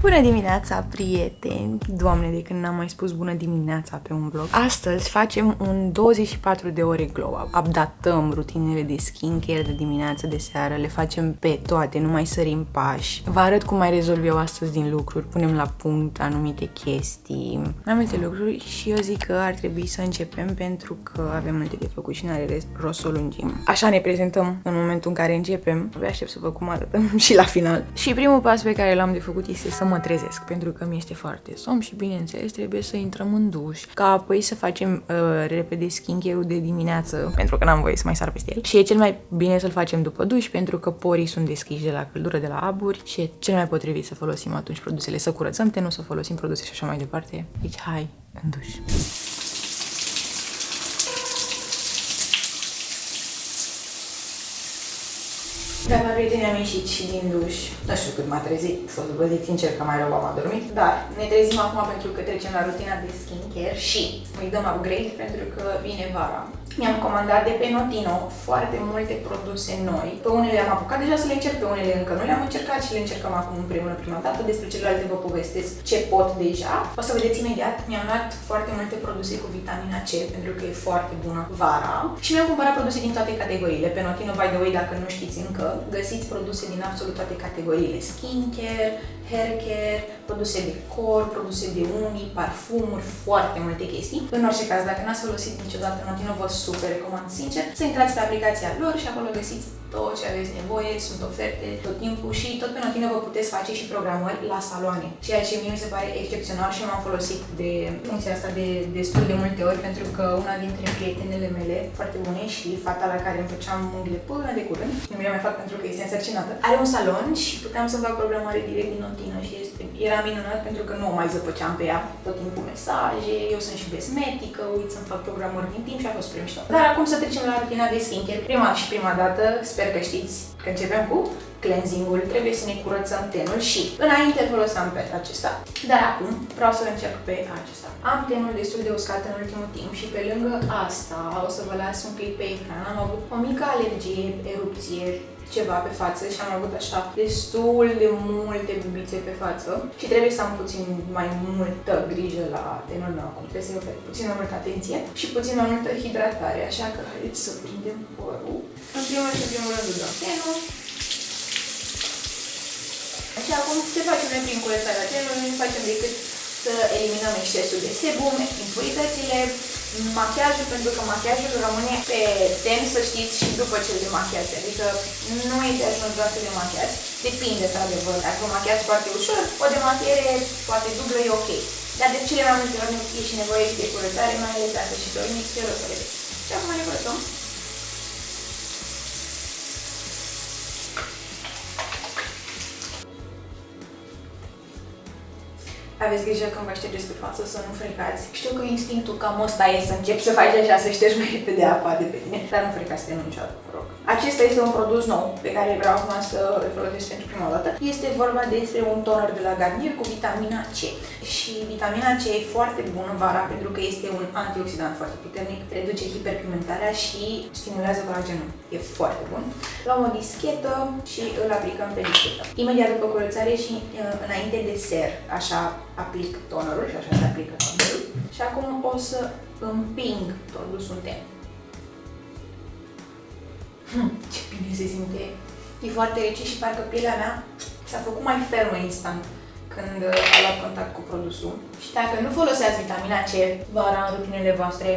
Bună dimineața, prieteni! Doamne, de când n-am mai spus bună dimineața pe un vlog. Astăzi facem un 24 de ore glow up. Updatăm rutinele de skincare de dimineață, de seară, le facem pe toate, nu mai sărim pași. Vă arăt cum mai rezolv eu astăzi din lucruri, punem la punct anumite chestii, mai multe lucruri și eu zic că ar trebui să începem pentru că avem multe de făcut și n-are rost să o lungim. Așa ne prezentăm în momentul în care începem. Abia aștept să văd cum arătăm și la final. Și primul pas pe care l-am de făcut este să mă trezesc, pentru că mi este foarte somn și, bineînțeles, trebuie să intrăm în duș, ca apoi să facem repede skincare-ul de dimineață, pentru că n-am voie să mai sar peste el. Și e cel mai bine să-l facem după duș, pentru că porii sunt deschiși de la căldură, de la aburi și e cel mai potrivit să folosim atunci produsele, să curățăm tenul, să folosim produse și așa mai departe. Deci, hai în duș! Da, prietenii am ieșit și din duș. Nu știu cât m-a trezit, să vă zic sincer că mai rău am adormit. Dar ne trezim acum pentru că trecem la rutina de skincare și îi dăm upgrade pentru că vine vara. Mi-am comandat de pe Notino foarte multe produse noi. Pe unele am apucat deja să le încerc, pe unele încă nu le-am încercat și le încercăm acum împreună prima dată. Despre celelalte vă povestesc ce pot deja. O să vedeți imediat. Mi-am luat foarte multe produse cu vitamina C pentru că e foarte bună vara. Și mi-am cumpărat produse din toate categoriile. Pe Notino, by the way, dacă nu știți încă, găsiți produse din absolut toate categoriile. Skincare, haircare, produse de corp, produse de unghii, parfumuri, foarte multe chestii. În orice caz, dacă n-ați folosit niciodată Notino, vă super recomand sincer să intrați pe aplicația lor și acolo găsiți tot ce aveți nevoie, sunt oferte tot timpul și tot pe Notino vă puteți face și programări la saloane. Ceea ce mie mi se pare excepțional și m-am folosit de funcția asta de destul de multe ori pentru că una dintre prietenele mele foarte bune și fata la care îmi făceam unghiile până de curând, nu mi-a mai fac pentru că este însărcinată, are un salon și puteam să fac programare direct din Notino și era minunat pentru că nu mai zăpăceam pe ea tot timpul mesaje, eu sunt și besmetică, uit să-mi fac programări din timp și a fost prea mișto. Dar acum să trecem la rutina de skincare. Prima dată, sper că știți că începem cu cleansing-ul, trebuie să ne curățăm tenul și înainte foloseam pe acesta, dar acum vreau să încerc pe acesta. Am tenul destul de uscat în ultimul timp și pe lângă asta o să vă las un clip pe ecran. Am avut o mică alergie, erupție, ceva pe față și am avut așa destul de multe bubițe pe față și trebuie să am puțin mai multă grijă la tenul meu acum. Trebuie să-i ofer puțin mai multă atenție și puțin mai multă hidratare, așa că haideți să prindem părul. În primul rând dăm tenul. Și acum ce facem noi prin curățarea tenului? Nu facem decât să eliminăm excesul de sebum, impuritățile, machiajul, pentru că machiajul rămâne pe ten, să știți, și după cel de machiat. Adică nu e de ajuns doar să demachiați, depinde, într-adevăr. Dacă vă machiați foarte ușor, o demachiere poate dublă e ok. Dar de cele mai multe ori e și nevoie și de curățare, mai ales dacă și dormiți, eu o să vedeți. Și acum ne curățăm. Aveți grijă când vă ștergeți pe față să nu frecați. Știu că instinctul cam ăsta e să începi să faci așa, să ștergi mai repede apa de pe tine. Dar nu frecați tenul niciodată, vă rog. Acesta este un produs nou pe care vreau acum să îl folosesc pentru prima dată. Este vorba despre un toner de la Garnier cu vitamina C. Și vitamina C e foarte bună vara pentru că este un antioxidant foarte puternic, reduce hiperpigmentarea și stimulează colagenul. E foarte bun. Luăm o dischetă și îl aplicăm pe dischetă. Imediat după curățare și înainte de ser, așa aplic tonerul și așa se aplică tonerul. Și acum o să împing produsul în ten. Ce bine se simte! E foarte rece și parcă pielea mea s-a făcut mai fermă instant când a luat contact cu produsul. Și dacă nu foloseați vitamina C vara în rutinele voastre,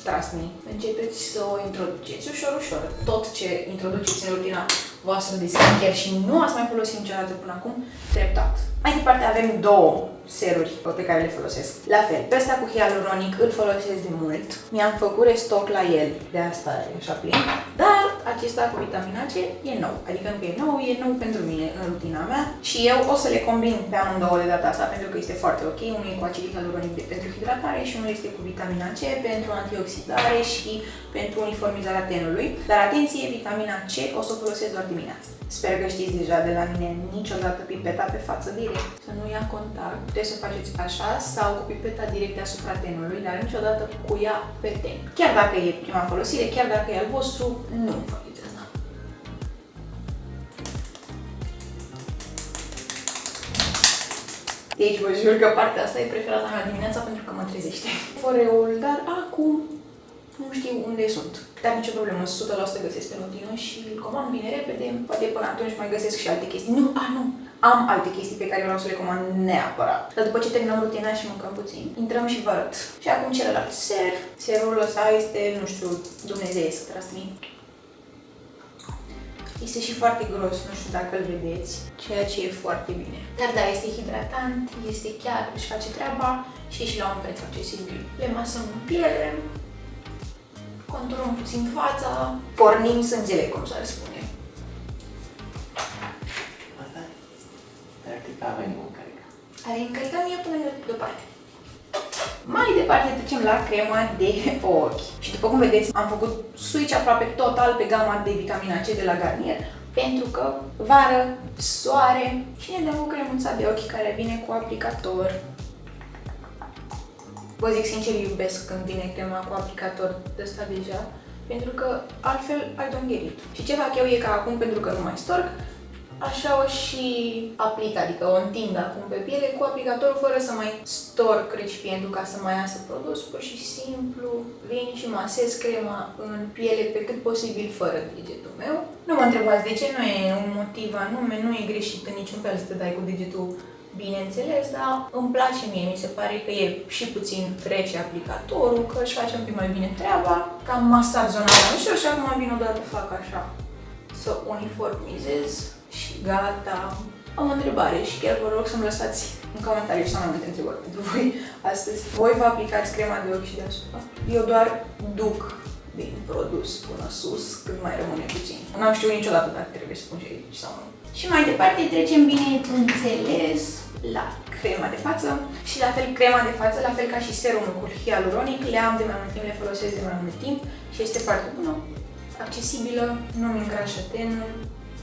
trust me, începeți să o introduceți ușor. Tot ce introduceți în rutina voastră de skincare și nu ați mai folosit niciodată până acum, treptat. Mai departe avem două seruri pe care le folosesc. La fel, pe ăsta cu hialuronic îl folosesc de mult. Mi-am făcut restoc la el, de asta e așa plin. Dar acesta cu vitamina C e nou. Adică nu că e nou pentru mine în rutina mea. Și eu o să le combin pe amândouă de data asta pentru că este foarte ok. Unul e cu acid hialuronic pentru hidratare și unul este cu vitamina C pentru antioxidare și pentru uniformizarea tenului. Dar atenție, vitamina C o să o folosesc doar dimineața. Sper că știți deja de la mine, niciodată pipeta pe față direct, să nu ia contact. Puteți să faceți așa sau cu pipeta direct deasupra tenului, dar niciodată cu ea pe ten. Chiar dacă e prima folosire, chiar dacă e al vostru, nu faceți asta. Deci vă jur că partea asta e preferata mea dimineața pentru că mă trezește. Foreul, dar acum nu știu unde sunt. Dar nicio problemă, 100% găsesc pe rutină și îl comand bine repede. Poate până atunci mai găsesc și alte chestii. Nu. Am alte chestii pe care vreau să le comand neapărat. Dar după ce terminăm rutina și mâncăm puțin, intrăm și vă arăt. Și acum celălalt ser. Serul ăsta este, nu știu, dumnezeiesc, transmit. Este și foarte gros, nu știu dacă îl vedeți, ceea ce e foarte bine. Dar da, este hidratant, este chiar, își face treaba și la un preț accesibil. Le masăm în piele, conturăm puțin fața, pornim sângele, cum s-ar spune. Asta practic avem încărcat. Are încărcat mie până deoparte. Mai departe trecem la crema de ochi. Și după cum vedeți, am făcut switch aproape total pe gama de vitamina C de la Garnier, pentru că vară, soare și ne dăm o cremuța de ochi care vine cu aplicator. Vă zic sincer, iubesc când vine crema cu aplicator de ăsta deja, pentru că altfel I don't get it. Și ce fac eu e că acum, pentru că nu mai storc, așa o și aplic, adică o întind acum pe piele cu aplicatorul fără să mai storc recipientul ca să mai iasă produs, pur și simplu vin și masez crema în piele pe cât posibil fără degetul meu. Nu mă întrebați de ce, nu e un motiv anume, nu e greșit în niciun fel să te dai cu degetul, bineînțeles, dar îmi place mie, mi se pare că e și puțin rece aplicatorul, că își face un pic mai bine treaba, că am masat zona aia, nu știu, și acum vin odată, fac așa, să uniformizez. Și gata. Am o întrebare și chiar vă rog să-mi lăsați în comentarii sau mai multe întrebări pentru voi astăzi. Voi vă aplicați crema de ochi și deasupra? Eu doar duc din produs până sus, când mai rămâne puțin. N-am știut niciodată dacă trebuie să pun și aici sau nu. Și mai departe trecem, bineînțeles, la crema de față. Și la fel crema de față, la fel ca și serumul cu hialuronic, le am de mai mult timp, le folosesc de mai mult timp și este foarte bună, accesibilă, nu-mi îngrașă tenul,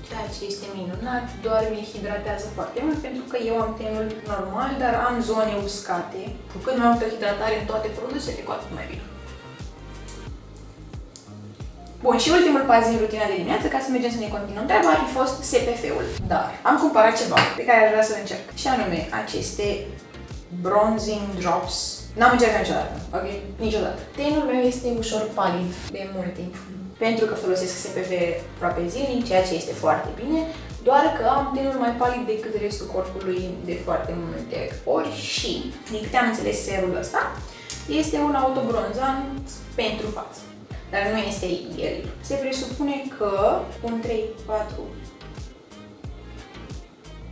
ceea ce este minunat, doar mi hidratează foarte mult, pentru că eu am tenul normal, dar am zone uscate. Cu cât mai multă hidratare în toate produsele, cu atât mai bine. Bun, și ultimul pas din rutina de dimineață, ca să mergem să ne continuăm treaba, ar fi fost SPF-ul. Dar am cumpărat ceva pe care aș vrea să-l încerc. Și anume, aceste Bronzing Drops. N-am încercat niciodată, ok? Niciodată. Tenul meu este ușor palid de mult timp. Pentru că folosesc SPF aproape zilnic, ceea ce este foarte bine, doar că am tenul mai palid decât restul corpului de foarte multe ori și, din câte am înțeles, serul ăsta este un autobronzant pentru față. Dar nu este el. Se presupune că un 3, 4,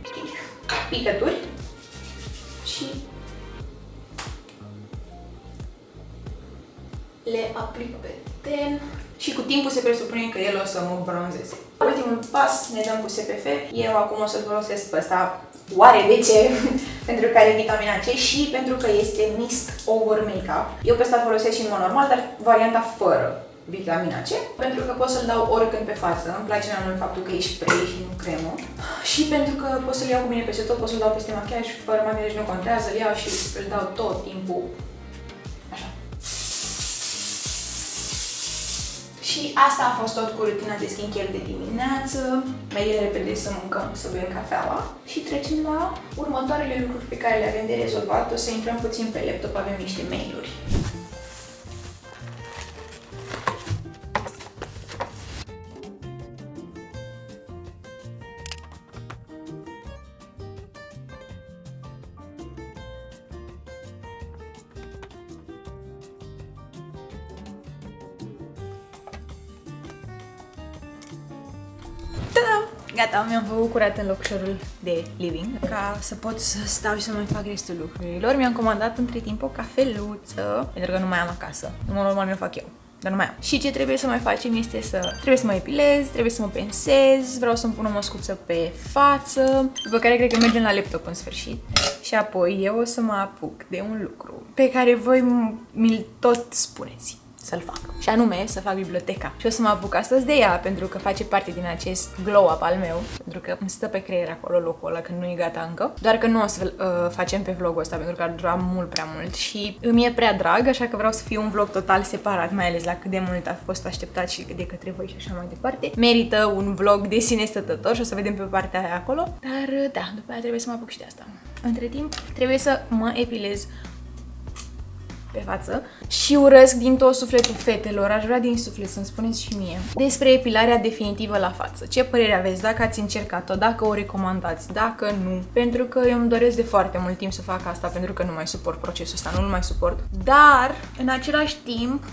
5 picături și le aplic pe ten. Și cu timpul se presupune că el o să mă bronzeze. Ultimul pas, ne dăm cu SPF. Eu acum o să-l folosesc pe ăsta, oare de ce? Pentru că are vitamina C și pentru că este mist over makeup. Eu pe ăsta folosesc și în mod normal, dar varianta fără vitamina C. Pentru că pot să-l dau oricând pe față. Îmi place mai mult faptul că e spray și nu cremă. Și pentru că pot să-l iau cu mine peste tot, pot să-l dau peste machiaj, fără machiaj nu contează, îl iau și îl dau tot timpul. Și asta a fost tot cu rutina de skincare de dimineață. Mergem repede să mâncăm, să bem cafeaua și trecem la următoarele lucruri pe care le avem de rezolvat. O să intrăm puțin pe laptop, avem niște mail-uri. Gata, mi-am făcut curat în locușorul de living ca să pot să stau și să mai fac restul lucrurilor. Mi-am comandat între timp o cafeluță, pentru că nu mai am acasă. În mod normal mi-o fac eu, dar nu mai am. Și ce trebuie să mai facem este trebuie să mă epilez, trebuie să mă pensez, vreau să-mi pun o măscuță pe față, după care cred că mergem la laptop în sfârșit. Și apoi eu o să mă apuc de un lucru pe care voi mi-l tot spuneți să-l fac. Și anume, să fac biblioteca. Și o să mă apuc astăzi de ea, pentru că face parte din acest glow-up al meu, pentru că îmi stă pe creier acolo locul ăla când nu e gata încă. Doar că nu o să facem pe vlogul ăsta, pentru că ar dura mult prea mult și îmi e prea drag, așa că vreau să fie un vlog total separat, mai ales la cât de mult a fost așteptat și de către voi și așa mai departe. Merită un vlog de sine stătător și o să vedem pe partea aia acolo. Dar da, după aia trebuie să mă apuc și de asta. Între timp, trebuie să mă epilez pe față și urăsc din tot sufletul fetelor, aș vrea din suflet să-mi spuneți și mie despre epilarea definitivă la față. Ce părere aveți? Dacă ați încercat-o, dacă o recomandați, dacă nu. Pentru că eu îmi doresc de foarte mult timp să fac asta, pentru că nu mai suport procesul ăsta, nu-l mai suport. Dar, în același timp,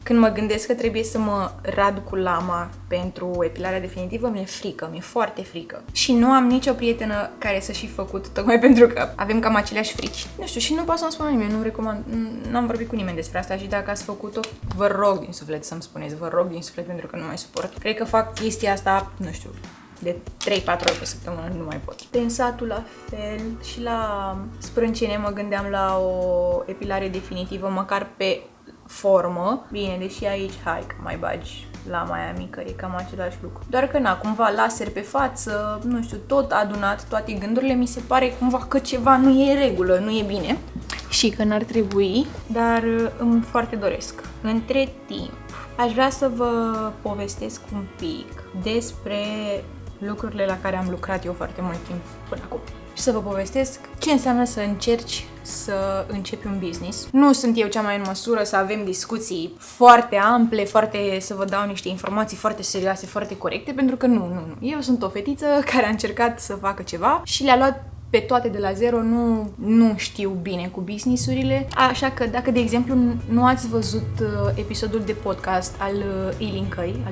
când mă gândesc că trebuie să mă rad cu lama pentru epilarea definitivă, mi-e frică, mi-e foarte frică. Și nu am nicio prietenă care să și făcut, tocmai pentru că avem cam aceleași frici. Nu știu, și nu pot să-mi spună nimeni, nu recomand, n-am vorbit cu nimeni despre asta și dacă ați făcut-o, vă rog din suflet să-mi spuneți, vă rog din suflet pentru că nu mai suport. Cred că fac chestia asta, nu știu, de 3-4 ori pe săptămână, nu mai pot. Pensatul la fel și la sprâncene mă gândeam la o epilare definitivă, măcar pe formă. Bine, deși aici, hai că mai bagi lama aia mică, e cam același lucru. Doar că na, cumva laser pe față, nu știu, tot adunat, toate gândurile, mi se pare cumva că ceva nu e în regulă, nu e bine și că n-ar trebui, dar îmi foarte doresc. Între timp, aș vrea să vă povestesc un pic despre lucrurile la care am lucrat eu foarte mult timp până acum. Și să vă povestesc ce înseamnă să încerci să începi un business. Nu sunt eu cea mai în măsură să avem discuții foarte ample, să vă dau niște informații foarte serioase, foarte corecte, pentru că nu. Eu sunt o fetiță care a încercat să facă ceva și le-a luat pe toate de la zero, nu știu bine cu business-urile, așa că dacă, de exemplu, nu ați văzut episodul de podcast al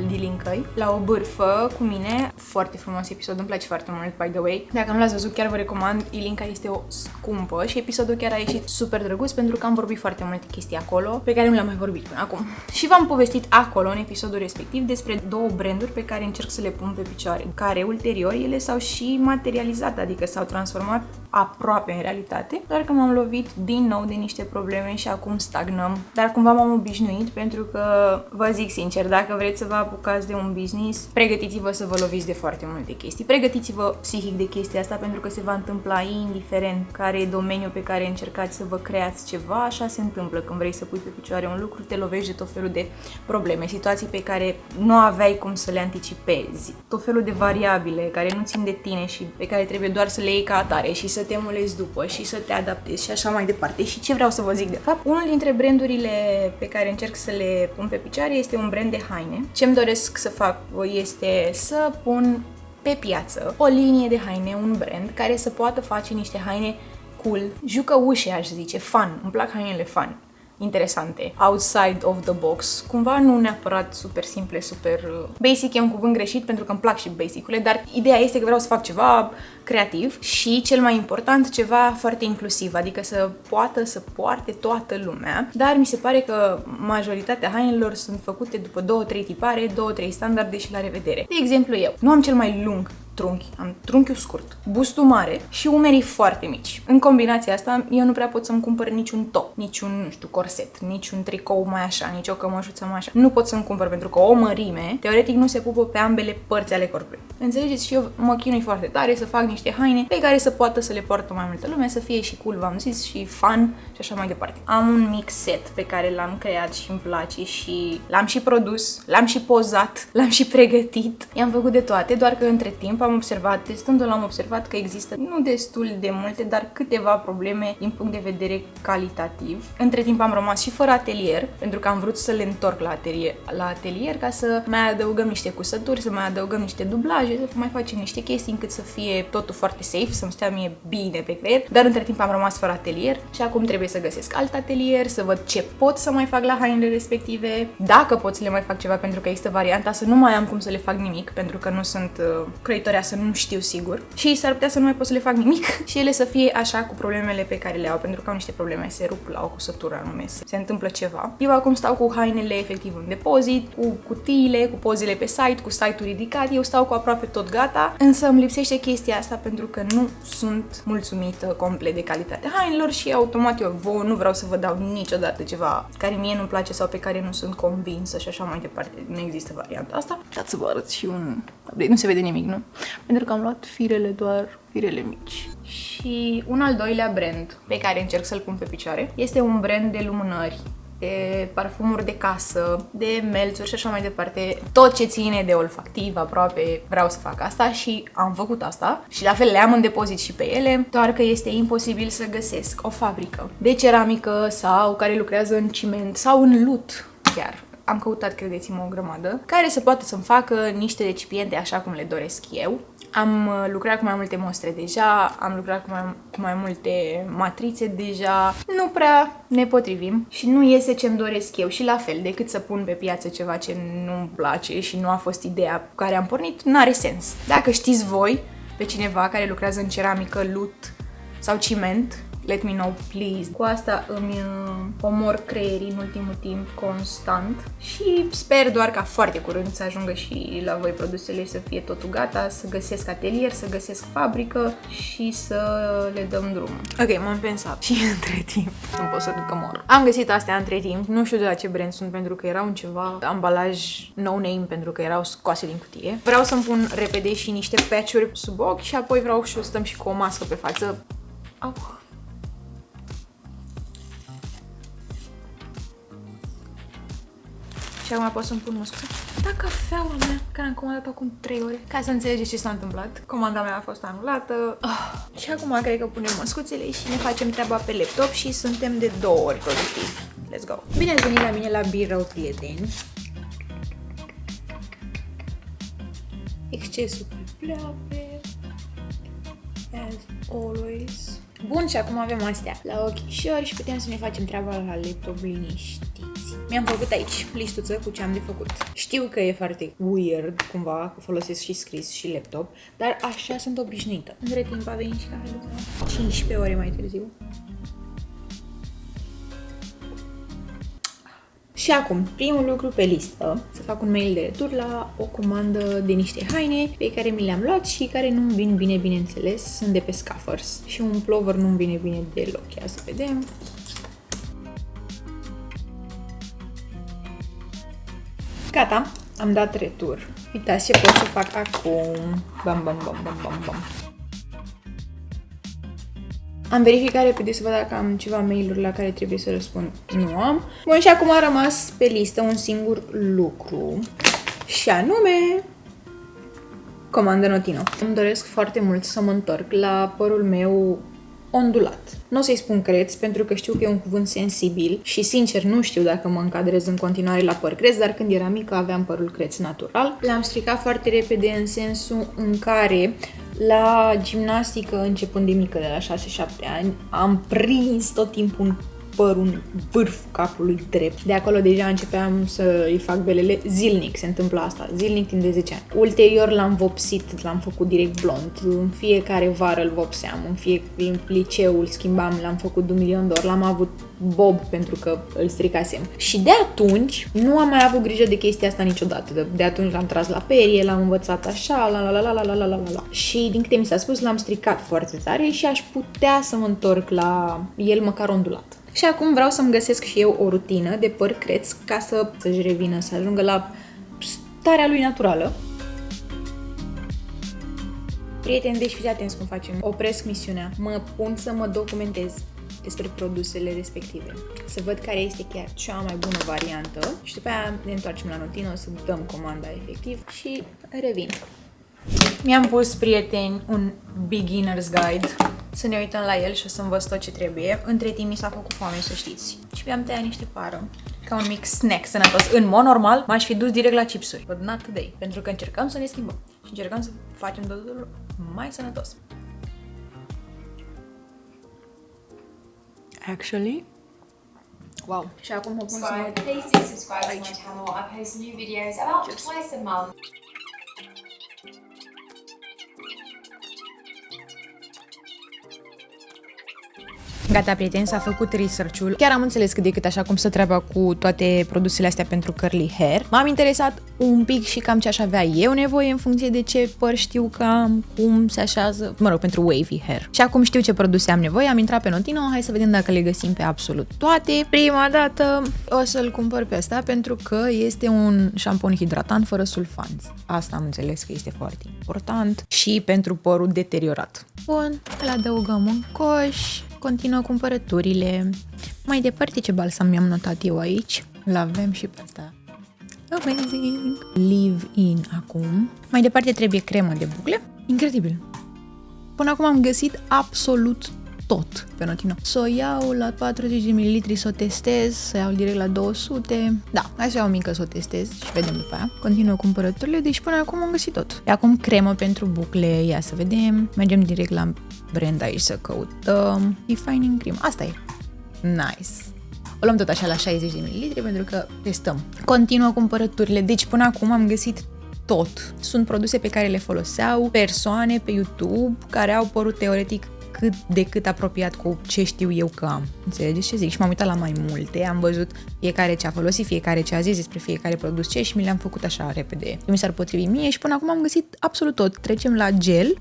Dilincăi, la o bârfă cu mine, foarte frumos episod, îmi place foarte mult, by the way. Dacă nu l-ați văzut, chiar vă recomand, Ilinca este o scumpă și episodul chiar a ieșit super drăguț pentru că am vorbit foarte multe chestii acolo, pe care nu le-am mai vorbit până acum. Și v-am povestit acolo, în episodul respectiv, despre două branduri pe care încerc să le pun pe picioare, care ulterior ele s-au și materializat, adică s-au transformat aproape în realitate, doar că m-am lovit din nou de niște probleme și acum stagnăm. Dar cumva m-am obișnuit pentru că, vă zic sincer, dacă vreți să vă apucați de un business, pregătiți-vă să vă loviți de foarte multe chestii. Pregătiți-vă psihic de chestia asta pentru că se va întâmpla indiferent care e domeniul pe care încercați să vă creați ceva, așa se întâmplă când vrei să pui pe picioare un lucru, te lovești de tot felul de probleme, situații pe care nu aveai cum să le anticipezi, tot felul de variabile care nu țin de tine și pe care trebuie doar să le iei ca atare și să te mulezi după și să te adaptezi și așa mai departe. Și ce vreau să vă zic de fapt? Unul dintre brandurile pe care încerc să le pun pe picioare este un brand de haine. Ce-mi doresc să fac este să pun pe piață o linie de haine, un brand care să poată face niște haine cool, jucăușe, aș zice, fun. Îmi plac hainele fun, interesante, outside of the box, cumva nu neapărat super simple, super basic, e un cuvânt greșit pentru că îmi plac și basic-urile, dar ideea este că vreau să fac ceva creativ și, cel mai important, ceva foarte inclusiv, adică să poată să poarte toată lumea, dar mi se pare că majoritatea hainelor sunt făcute după 2-3 tipare, 2-3 standarde și la revedere. De exemplu, eu nu am cel mai lung trunchi, am trunchiul scurt, bustul mare și umerii foarte mici. În combinația asta, eu nu prea pot să-mi cumpăr niciun top, niciun, nu știu, corset, niciun tricou mai așa, nici o cămășuță mai așa. Nu pot să-mi cumpăr pentru că o mărime, teoretic, nu se pupă pe ambele părți ale corpului. Înțelegeți? Și eu mă chinui foarte tare să fac niște haine pe care să poată să le poartă mai multă lume, să fie și cool, v-am zis, și fun și așa mai departe. Am un mic set pe care l-am creat și îmi place și l-am și produs, l-am și pozat, l-am și pregătit. I-am făcut de toate, doar că între timp am observat, testându-l, am observat că există nu destul de multe, dar câteva probleme din punct de vedere calitativ. Între timp am rămas și fără atelier, pentru că am vrut să le întorc la atelier ca să mai adăugăm niște cusături, să mai adăugăm niște dublaje, să mai facem niște chestii încât să fie totul foarte safe, să-mi stea mie bine pe creier, dar între timp am rămas fără atelier și acum trebuie să găsesc alt atelier, să văd ce pot să mai fac la hainele respective, dacă pot să le mai fac ceva, pentru că există varianta să nu mai am cum să le fac nimic, pentru că nu sunt croitoreasă, nu știu sigur, și s-ar putea să nu mai pot să le fac nimic și ele să fie așa cu problemele pe care le au, pentru că au niște probleme, se rup la o cusătură anume, se întâmplă ceva. Eu acum stau cu hainele efectiv în depozit, cu cutiile, cu pozele pe site, cu site-ul ridicat, eu stau cu aproape tot gata, însă îmi lipsește chestia asta pentru că nu sunt mulțumită complet de calitatea hainelor și automat eu nu vreau să vă dau niciodată ceva care mie nu-mi place sau pe care nu sunt convinsă și așa mai departe. Nu există varianta asta. Dați să vă arăt și un update. Nu se vede nimic, nu? Pentru că am luat doar firele mici. Și un al doilea brand pe care încerc să-l pun pe picioare este un brand de lumânări de parfumuri de casă, de melțuri și așa mai departe. Tot ce ține de olfactiv aproape vreau să fac asta și am făcut asta. Și la fel le am în depozit și pe ele, doar că este imposibil să găsesc o fabrică de ceramică sau care lucrează în ciment sau în lut chiar. Am căutat, credeți-mă, o grămadă, care să poată să-mi facă niște recipiente așa cum le doresc eu. Am lucrat cu mai multe mostre deja, am lucrat cu mai multe matrițe deja, nu prea ne potrivim și nu iese ce-mi doresc eu și la fel, decât să pun pe piață ceva ce nu-mi place și nu a fost ideea cu care am pornit, n-are sens. Dacă știți voi pe cineva care lucrează în ceramică, lut sau ciment, let me know, please. Cu asta îmi omor creierii în ultimul timp constant și sper doar ca foarte curând să ajungă și la voi produsele, să fie totul gata, să găsesc atelier, să găsesc fabrică și să le dăm drumul. Ok, m-am pensat și între timp nu pot să duc că mor. Am găsit astea între timp, nu știu de la ce brand sunt pentru că erau un ceva ambalaj no name pentru că erau scoase din cutie. Vreau să-mi pun repede și niște patch-uri sub ochi și apoi vreau și o stăm și cu o mască pe față. Au. Și acum pot să-mi pun măscuța. Da, cafeaua mea, care am comandat acum 3 ore. Ca să înțelegeți ce s-a întâmplat. Comanda mea a fost anulată. Și acum cred că punem măscuțele și ne facem treaba pe laptop și suntem de 2 ori productivi. Let's go! Bine ați venit la mine la birou, prieteni. Excesul pe pleape. As always. Bun, și acum avem astea la ochișori și putem să ne facem treaba la laptop liniștiți. Mi-am făcut aici listuță cu ce am de făcut. Știu că e foarte weird, cumva, că folosesc și scris și laptop, dar așa sunt obișnuită. Între timp a venit și cafeluța. 15 ore mai târziu. Și acum, primul lucru pe listă, să fac un mail de retur la o comandă de niște haine pe care mi le-am luat și care nu-mi vin bine, bineînțeles, sunt de pe Scaffers. Și un plover nu-mi vine bine deloc, ia să vedem. Gata, am dat retur. Uitați ce pot să fac acum. Bam, bam, bam, bam, bam, bam. Am verificat repede să văd dacă am ceva mail-uri la care trebuie să răspund. Nu am. Bun, și acum a rămas pe listă un singur lucru. Și anume... comandă Notino. Îmi doresc foarte mult să mă întorc la părul meu ondulat. Nu o să-i spun creț, pentru că știu că e un cuvânt sensibil și, sincer, nu știu dacă mă încadrez în continuare la păr creț, dar când eram mică aveam părul creț natural. L-am stricat foarte repede în sensul în care la gimnastică, începând de mică, de la 6-7 ani, am prins tot timpul în vârful capului drept. De acolo deja începeam să îi fac belele zilnic, se întâmplă asta, zilnic timp de 10 ani. Ulterior l-am vopsit, l-am făcut direct blond, în fiecare vară îl vopseam, în liceu îl schimbam, l-am făcut de 1.000.000 de ori, l-am avut bob pentru că îl stricasem. Și de atunci nu am mai avut grijă de chestia asta niciodată. De atunci l-am tras la perie, l-am învățat așa, la. Și din câte mi s-a spus, l-am stricat foarte tare și aș putea să mă întorc la el măcar ondulat. Și acum vreau să-mi găsesc și eu o rutină de păr creț ca să-și revină, să ajungă la starea lui naturală. Prieteni, deci fiți atenți cum facem. Opresc misiunea, mă pun să mă documentez despre produsele respective, să văd care este chiar cea mai bună variantă și după aia ne întoarcem la Notino să dăm comanda efectiv și revin. Mi-am pus, prieteni, un beginner's guide, să ne uităm la el și o să învăț tot ce trebuie. Între timp mi s-a făcut foame, să știți. Și mi-am tăiat niște pară, ca un mic snack sănătos. În mod normal, m-aș fi dus direct la chipsuri, but not today, pentru că încercăm să ne schimbăm și încercăm să facem totul mai sănătos. Actually, wow. Și acum mă pun să mă... Please do subscribe to my channel. I post new videos about twice a month. Gata, prieteni, s-a făcut research-ul. Chiar am înțeles cât de cât așa cum stă treaba cu toate produsele astea pentru curly hair. M-am interesat un pic și cam ce aș avea eu nevoie în funcție de ce păr știu că am, cum se așează, mă rog, pentru wavy hair. Și acum știu ce produse am nevoie, am intrat pe Notino, hai să vedem dacă le găsim pe absolut toate. Prima dată o să-l cumpăr pe ăsta pentru că este un șampon hidratant fără sulfanți. Asta am înțeles că este foarte important și pentru părul deteriorat. Bun, îl adăugăm în coș. Continuă cumpărăturile. Mai departe, ce balsam mi-am notat eu aici? L-avem și pe asta. Amazing! Leave-in acum. Mai departe trebuie cremă de bucle. Incredibil! Până acum am găsit absolut tot pe Notino. Să o iau la 40 de ml, să o testez, să iau direct la 200. Da, hai să iau o mică să o testez și vedem după aia. Continuă cumpărăturile, deci până acum am găsit tot. E acum cremă pentru bucle, ia să vedem. Mergem direct la brand aici să căutăm. Defining Cream, asta e. Nice! O luăm tot așa la 60 de ml pentru că testăm. Continuă cumpărăturile, deci până acum am găsit tot. Sunt produse pe care le foloseau persoane pe YouTube care au părul teoretic cât de cât apropiat cu ce știu eu că am. Înțelegeți ce zic? Și m-am uitat la mai multe, am văzut fiecare ce a folosit, fiecare ce a zis despre fiecare produs ce și mi le-am făcut așa repede. Mi s-ar potrivi mie și până acum am găsit absolut tot. Trecem la gel.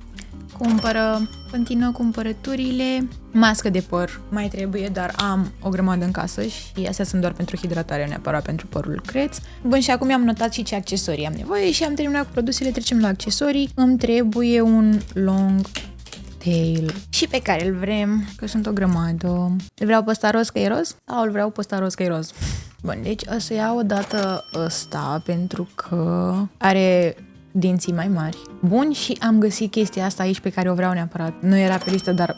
Continuă cumpărăturile. Mască de păr mai trebuie, dar am o grămadă în casă și astea sunt doar pentru hidratare, neapărat pentru părul creț. Bun, și acum am notat și ce accesorii am nevoie și am terminat cu produsele, trecem la accesorii. Îmi trebuie un long tail și pe care îl vrem, că sunt o grămadă. Îl vreau pe ăsta roz că e roz? Sau îl vreau pe ăsta roz că e roz? Bun, deci o să iau odată ăsta pentru că are dinții mai mari. Bun, și am găsit chestia asta aici pe care o vreau neapărat. Nu era pe listă, dar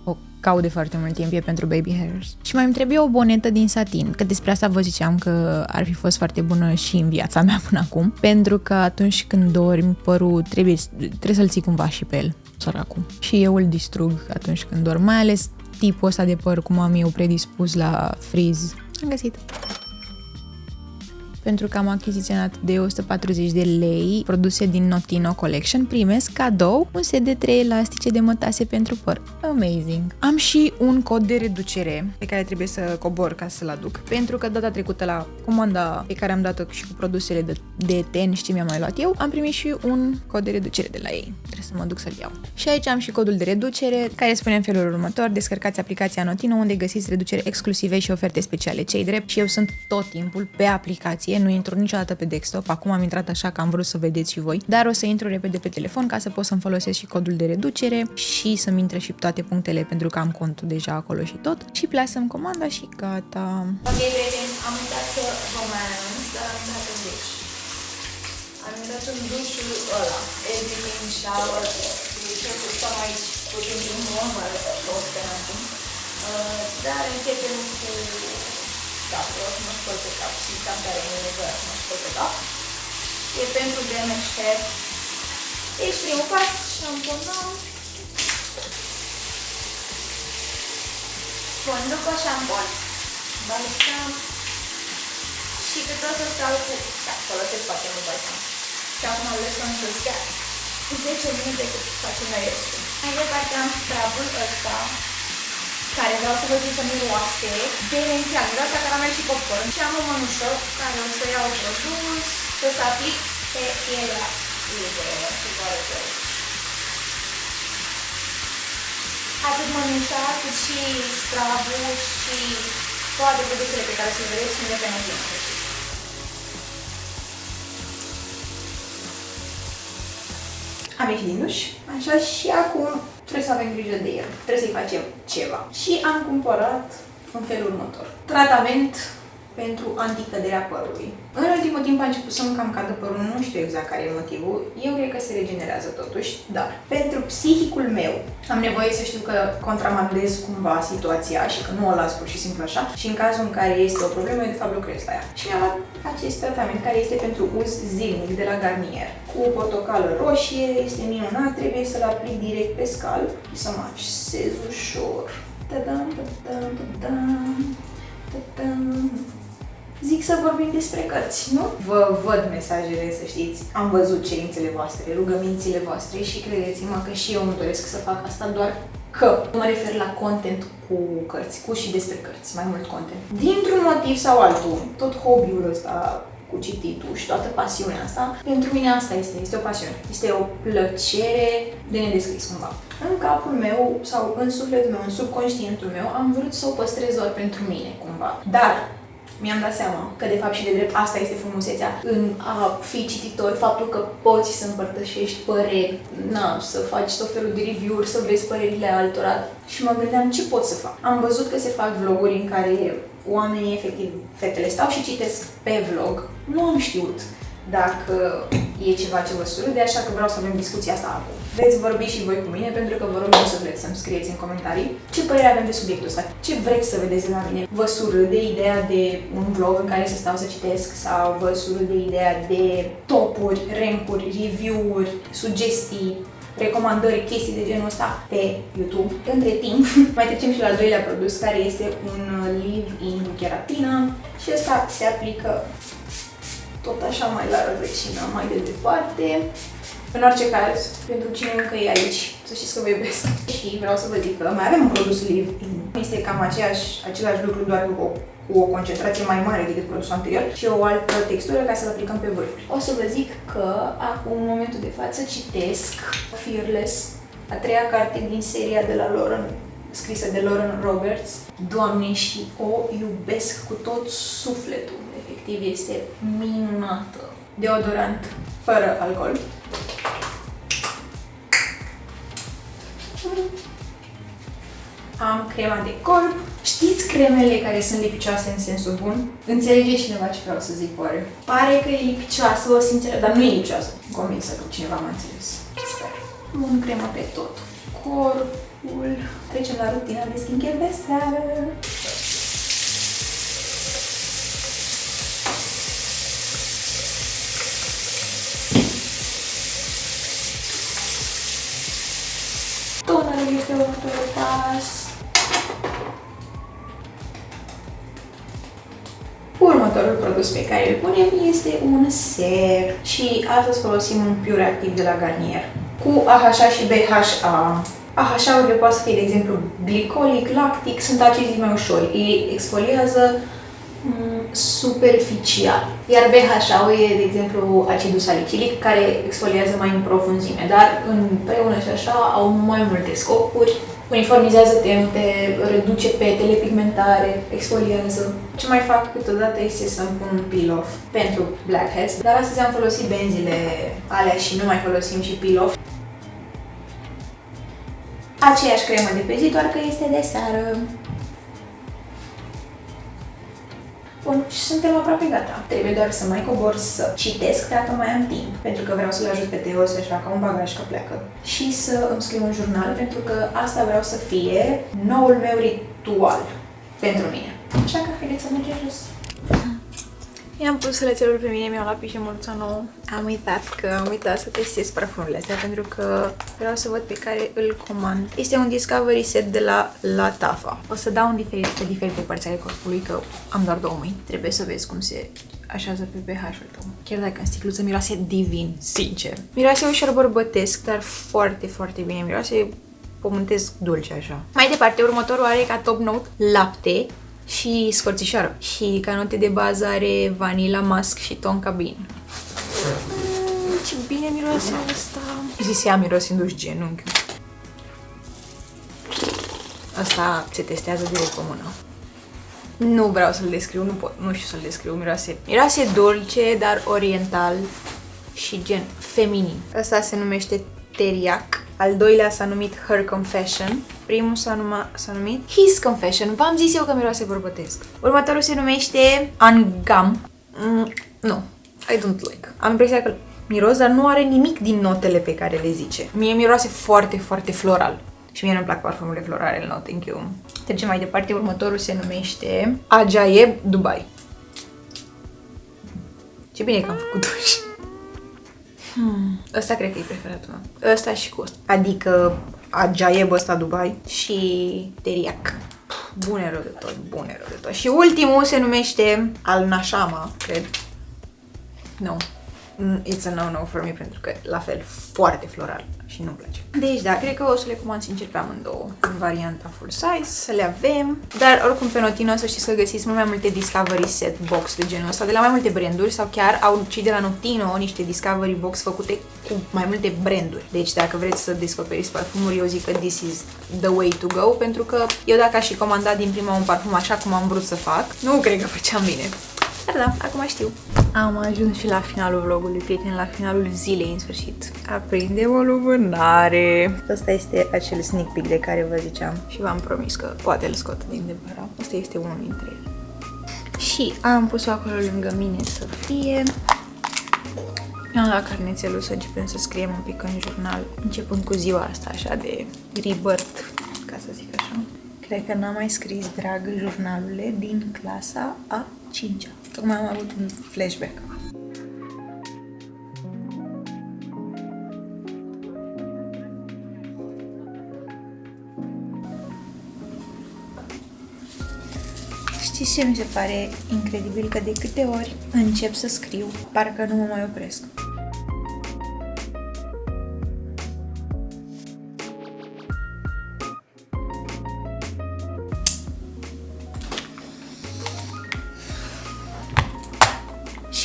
o caut de foarte mult timp, e pentru baby hairs. Și mai îmi trebuie o bonetă din satin, că despre asta vă ziceam că ar fi fost foarte bună și în viața mea până acum, pentru că atunci când dormi, părul trebuie să-l ții cumva și pe el, săracul. Și eu îl distrug atunci când dorm, mai ales tipul ăsta de păr, cum am eu predispus la frizz. Am găsit. Pentru că am achiziționat de 140 de lei produse din Notino Collection, primesc cadou un set de 3 elastice de mătase pentru păr. Amazing! Am și un cod de reducere pe care trebuie să cobor ca să-l aduc, pentru că data trecută la comanda pe care am dat-o și cu produsele de ten și ce mi-am mai luat eu, am primit și un cod de reducere de la ei. Trebuie să mă duc să-l iau. Și aici am și codul de reducere, care spune în felul următor: descărcați aplicația Notino, unde găsiți reduceri exclusive și oferte speciale. Ce-i drept, și eu sunt tot timpul pe aplicație. Nu intru niciodată pe desktop, acum am intrat așa că am vrut să vedeți și voi, dar o să intru repede pe telefon ca să pot să-mi folosesc și codul de reducere și să-mi intre și toate punctele pentru că am contul deja acolo și tot. Și plasăm comanda și gata. Ok, prieteni, am uitat să vă mai anunț, dar am dat în duș. Am intrat în dușul ăla, everything shower, dușul cu stau aici puțin din urmă, tot pe acum. Dar începem cu capul, o să mă scol pe cap și cam care nu e nevoie să mă scol pe cap. E pentru damage hair. Deci primul pas, șamponăm. Spun după șampon, balsam și pe tot să stau cu... Da, folosesc foarte mult balsam. Și acum îl lăsăm să stea 10 minute cât facem noi restul. Mai departe am scrubul ăsta, care vreau să vă zic că miroase demențial, miroase caramel și popcorn. Și am o mănușă care o să iau produs, să se aplic pe pielea liberă și vă arăt. Atât mănușa, cât și scrubul și toate produsele pe care să le vedeți sunt de pe Notino. Am ieșit din duș, așa, și acum trebuie să avem grijă de el. Trebuie să-i facem ceva. Și am cumpărat în felul următor: tratament pentru anticăderea părului. În ultimul timp a început să-mi cam cadă părul, nu știu exact care e motivul. Eu cred că se regenerează totuși, dar pentru psihicul meu am nevoie să știu că contramandez cumva situația și că nu o las pur și simplu așa, și în cazul în care este o problemă, eu de fapt lucrez la ea. Și mi-am luat acest tratament care este pentru uz zilnic de la Garnier, cu portocală roșie, este minunat, trebuie să-l aplic direct pe scalp și să mă așez ușor. Ta-dam, ta-dam, ta-dam, ta-dam. Zic să vorbim despre cărți, nu? Vă văd mesajele, să știți. Am văzut cerințele voastre, rugămințile voastre și credeți-mă că și eu îmi doresc să fac asta, doar că nu mă refer la content cu cărți, cu și despre cărți, mai mult content. Dintr-un motiv sau altul, tot hobby-ul ăsta cu cititul și toată pasiunea asta, pentru mine asta este o pasiune. Este o plăcere de nedescris cumva. În capul meu sau în sufletul meu, în subconștientul meu, am vrut să o păstrez doar pentru mine cumva. Dar mi-am dat seama că de fapt și de drept asta este frumusețea în a fi cititor, faptul că poți să împărtășești păreri, să faci tot felul de review-uri, să vezi părerile altora și mă gândeam ce pot să fac. Am văzut că se fac vloguri în care oamenii, efectiv, fetele stau și citesc pe vlog. Nu am știut dacă e ceva ce vă surâde, așa că vreau să avem discuția asta acum. Veți vorbi și voi cu mine, pentru că vă rog să vreți să-mi scrieți în comentarii ce părere avem de subiectul ăsta, ce vreți să vedeți de la mine. Vă surâde ideea de un vlog în care să stau să citesc sau vă surâde ideea de topuri, rankuri, review-uri, sugestii, recomandări, chestii de genul ăsta pe YouTube. Între timp, mai trecem și la al doilea produs, care este un leave-in cu keratină și ăsta se aplică tot așa mai la rădăcină, mai de departe. În orice caz, pentru cine încă e aici, să știți că vă iubesc. Și vreau să vă zic că mai avem un produs leave-in. Este cam același lucru, doar cu o concentrație mai mare decât produsul anterior și o altă textură ca să-l aplicăm pe vârfuri. O să vă zic că acum, în momentul de față, citesc Fearless, a treia carte din seria de la Lauren, scrisă de Lauren Roberts. Doamne, și o iubesc cu tot sufletul. Efectiv, este minunată. Deodorant fără alcool. Am crema de corp. Știți cremele care sunt lipicioase în sensul bun? Înțelege cineva ce vreau să zic, oare? Pare că e lipicioasă, o simțire, dar nu e lipicioasă. Convinsă că cineva m-a înțeles. Sper. Un cremă pe tot corpul. Trecem la rutina de skincare de seară. Tonerul este următorul pas. Următorul produs pe care îl punem este un ser și astăzi folosim un Pure Active de la Garnier cu AHA și BHA. AHA-urile poate să fie, de exemplu, glicolic, lactic, sunt acizii mai ușori, ei exfoliază superficial. Iar BHA-ul e, de exemplu, acidul salicilic, care exfoliază mai în profunzime, dar împreună și așa au mai multe scopuri. Uniformizează tente, reduce petele, pigmentare, exfoliază. Ce mai fac câteodată este să-mi pun un peel-off pentru blackheads, dar astăzi am folosit benzile alea și nu mai folosim și peel-off. Aceeași cremă de pe zi, doar că este de seară. Bun, și suntem aproape gata. Trebuie doar să mai cobor să citesc dacă mai am timp, pentru că vreau să-l ajut pe Teo să-și facă un bagaj că pleacă. Și să îmi scriu un jurnal, pentru că asta vreau să fie noul meu ritual pentru mine. Așa că haideți să mergem jos. I-am pus rețelul pe mine, mi-am luat pișemulța nouă. Am uitat să testez parfumurile astea pentru că vreau să văd pe care îl comand. Este un Discovery set de la Lattafa. O să dau pe diferite părți ale corpului, că am doar 2 mâini. Trebuie să vezi cum se așează pe pH-ul tău. Chiar dacă în sticluță miroase divin, sincer. Miroase ușor bărbătesc, dar foarte, foarte bine. Miroase pământesc dulce așa. Mai departe, următorul are ca top note lapte și scorțișoară. Și ca note de bază are vanila, musk și tonka bean. Ce bine miroase asta! Zisea mirosindu-și genunchiul. Asta se testează direct pe mână. Nu vreau să-l descriu, nu știu să-l descriu, miroase dulce, dar oriental și gen feminin. Asta se numește Teriac. Al doilea s-a numit Her Confession. Primul s-a numit His Confession. V-am zis eu că miroase bărbătesc. Următorul se numește Angam. Nu, I don't like. Am impresia că miros, dar nu are nimic din notele pe care le zice. Mie miroase foarte, foarte floral. Și mie nu-mi plac parfumurile florale, no, thank you. Trecem mai departe, următorul se numește Ajaib Dubai. Ce bine că am făcut-o și... Ăsta cred că e preferatul meu. Ăsta și cu ăsta. Adică Ajaib ăsta Dubai și Teriac. Bune rău de tot, bune rău de tot. Și ultimul se numește Al Nashama, cred. it's a no-no for me, pentru că la fel foarte floral și nu-mi place. Deci da, cred că o să le comand sincer pe amândouă în varianta full size, să le avem. Dar oricum pe Notino să știți că găsiți mult mai multe Discovery Set Box de genul ăsta de la mai multe branduri sau chiar au cei de la Notino niște Discovery Box făcute cu mai multe branduri. Deci dacă vreți să descoperiți parfumuri, eu zic că this is the way to go, pentru că eu dacă aș fi comandat din prima un parfum așa cum am vrut să fac, nu cred că făceam bine. Dar da, acum știu. Am ajuns și la finalul vlogului, prieteni, la finalul zilei, în sfârșit. Aprindem o lumânare. Asta este acel sneak peek de care vă ziceam și v-am promis că poate îl scot din depărat. Asta este unul dintre ele. Și am pus-o acolo lângă mine să fie. Mi-am luat carnețelul să începem să scriem un pic în jurnal, începând cu ziua asta așa de rebirth, ca să zic așa. Cred că n-am mai scris, drag, jurnalule din clasa a 5-a. Tocmai am avut un flashback. Știți ce mi se pare incredibil? Că de câte ori încep să scriu, parcă nu mă mai opresc.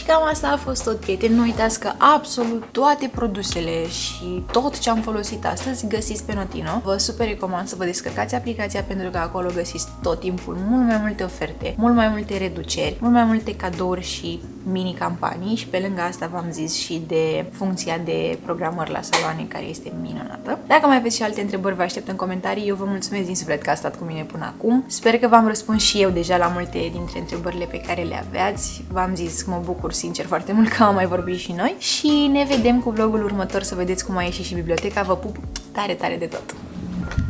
Cam asta a fost tot, prieteni. Nu uitați că absolut toate produsele și tot ce am folosit astăzi găsiți pe Notino. Vă super recomand să vă descărcați aplicația, pentru că acolo găsiți tot timpul mult mai multe oferte, mult mai multe reduceri, mult mai multe cadouri și mini-campanii și pe lângă asta v-am zis și de funcția de programări la saloane, care este minunată. Dacă mai aveți și alte întrebări, vă aștept în comentarii. Eu vă mulțumesc din suflet că ați stat cu mine până acum. Sper că v-am răspuns și eu deja la multe dintre întrebările pe care le aveați. V-am zis că mă bucur sincer foarte mult că am mai vorbit și noi și ne vedem cu vlogul următor să vedeți cum a ieșit și biblioteca. Vă pup tare, tare de tot!